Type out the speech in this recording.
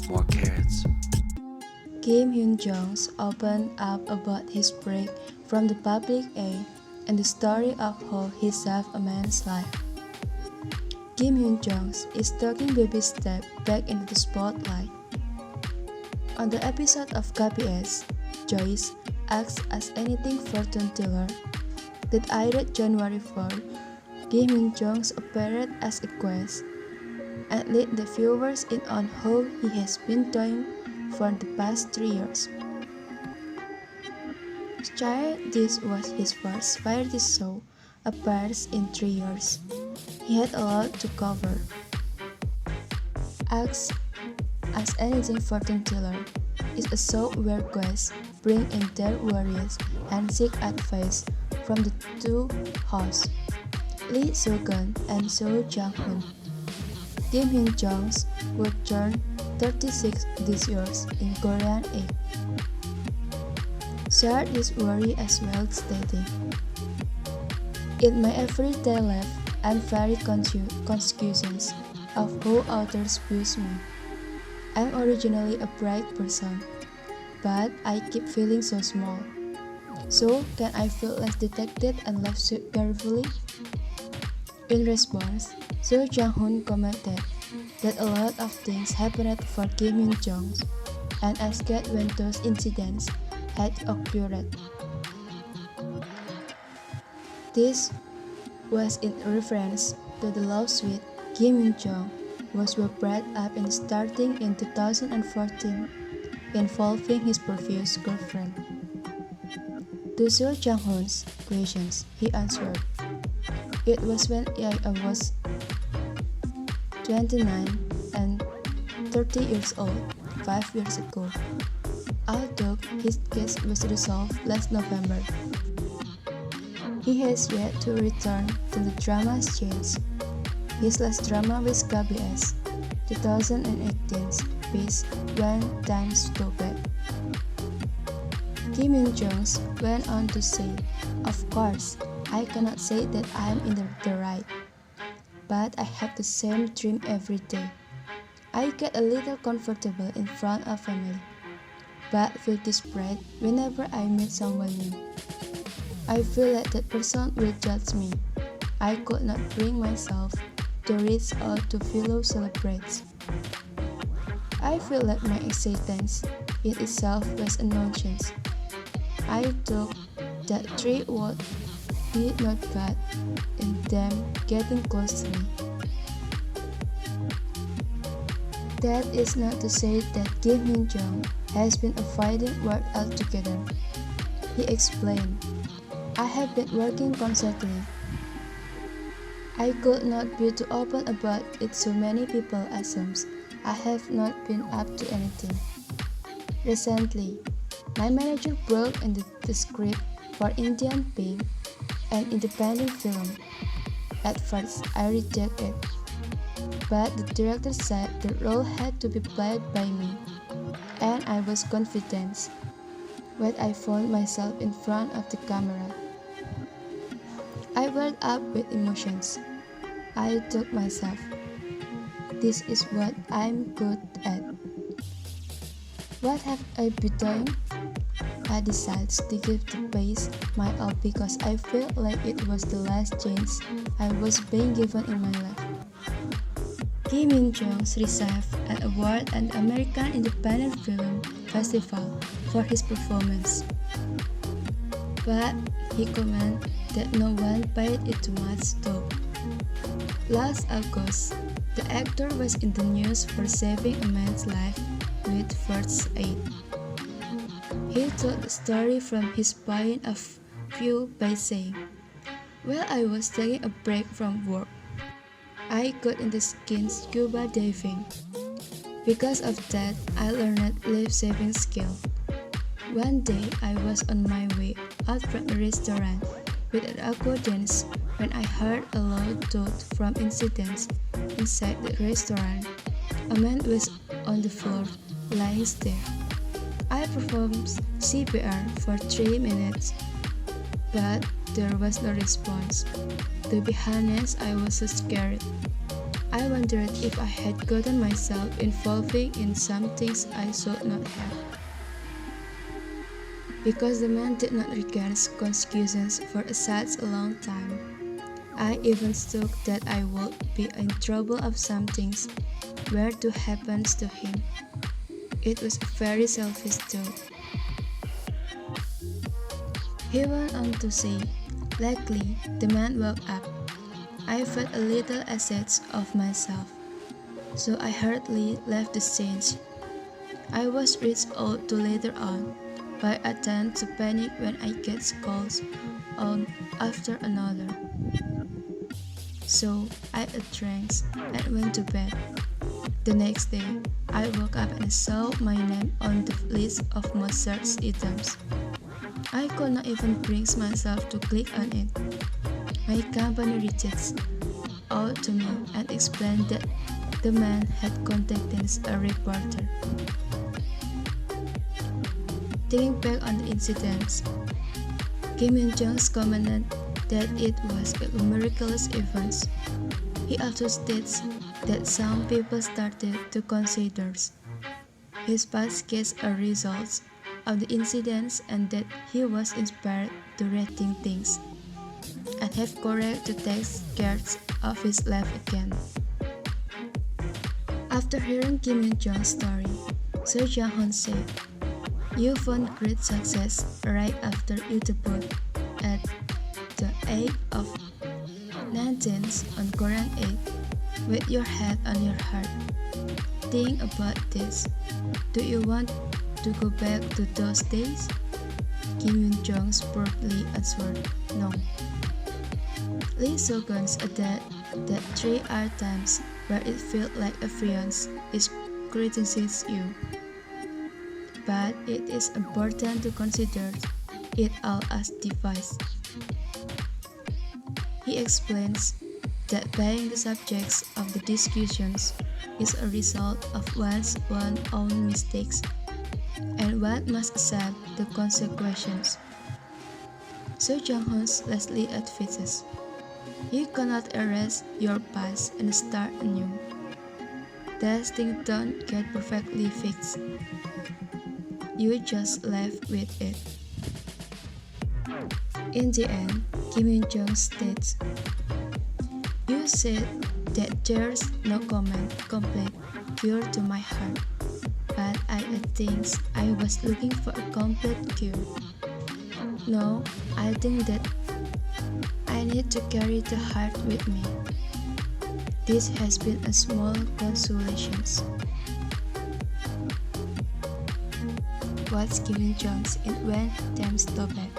more carrots. Hyun Joong opened up about his break from the public eye and the story of how he saved a man's life. Hyun Joong is taking baby steps back into the spotlight. On the episode of KBS Joy Acts as Anything Fortune Teller that aired January 4, Hyun Joong appeared as a guest and let the viewers in on how he has been doing for the past 3 years. This was his first variety show appearance in 3 years. He had a lot to cover. Acts as Anything Fortune Teller is a show where guests bring in their worries and seek advice from the two hosts, Lee Geun and Jang. Hyun Joong would turn 36 this year in Korean age. Shared this worry as well, stating, "In my everyday life, I'm very conscious of how others view me. I'm originally a bright person, but I keep feeling so small. So can I feel less detected and love so carefully?" In response, Jang commented that a lot of things happened for Hyun Joong and asked when those incidents had occurred. This was in reference to the lawsuit Hyun Joong was brought up in starting in 2014 involving his previous girlfriend. To Jang-hoon's questions, he answered, "It was when I was 29 and 30 years old, 5 years ago. Although his case was resolved last November, he has yet to return to the drama scene. His last drama with KBS 2018 piece When Times Go Back." Hyun Joong went on to say, "Of course, I cannot say that I am in the right, but I have the same dream every day. I get a little comfortable in front of family, but feel desperate whenever I meet someone new. I feel like that person will judge me. I could not bring myself to reach out to fellow celebrities. I feel like my existence in itself was a nonsense. I thought that three would be not bad in them getting close to me. That is not to say that Hyun Joong has been avoiding work altogether," he explained. "I have been working constantly. I could not be too open about it, so many people assume I have not been up to anything. Recently, my manager broke into the script for Indian Pink, an independent film. At first, I rejected it, but the director said the role had to be played by me, and I was confident when I found myself in front of the camera. I welled up with emotions. I told myself, this is what I'm good at. What have I been doing? I decided to give the piece my all because I felt like it was the last chance I was being given in my life." Hyun Joong received an award at the American Independent Film Festival for his performance, but he commented that no one paid it too much thought. Last August, the actor was in the news for saving a man's life with first aid. He told the story from his point of view by saying, "While I was taking a break from work, I got into scuba diving. Because of that, I learned life-saving skill. One day, I was on my way out from a restaurant with an aqua dance when I heard a loud thud from incidents inside the restaurant. A man was on the floor, lying there. I performed CPR for 3 minutes, but there was no response. To be honest, I was so scared. I wondered if I had gotten myself involving in some things I should not have. Because the man did not regard consequences for such a long time, I even thought that I would be in trouble if some things were to happen to him. It was a very selfish thought. He went on to say, "Luckily, the man woke up. I felt a little ashamed of myself, so I hurriedly left the scene. I was reached out to later on, but I tend to panic when I get calls one after another. So I ate drinks and went to bed. The next day, I woke up and saw my name on the list of most searched items. I could not even bring myself to click on it. My company reached out to me and explained that the man had contacted a reporter. Thinking back on the incidents, Hyun Joong commented that it was a miraculous event. He also states that some people started to consider his past case a result of the incidents and that he was inspired to rethink things and have courage to take care of his life again. After hearing Hyun Joong's story, Hoon said, "You found great success right after you debuted at the age of 19 on Korean 8 with your head on your heart. Think about this. Do you want to go back to those days?" Hyun Joong promptly answered, "No." Lee Soo-geun added that 3 are times where it felt like everyone is criticizing you. But it is important to consider it all as device. He explains that being the subjects of the discussions is a result of one's own mistakes, and one must accept the consequences. So Jang-hoon's lastly advises, "You cannot erase your past and start anew. Those things don't get perfectly fixed. You just left with it." In the end, Hyun Joong states, "You said that there's no complete cure to my heart, but I think I was looking for a complete cure. No, I think that I need to carry the heart with me. This has been a small consolation." What's Hyun Joong's in when times stop back?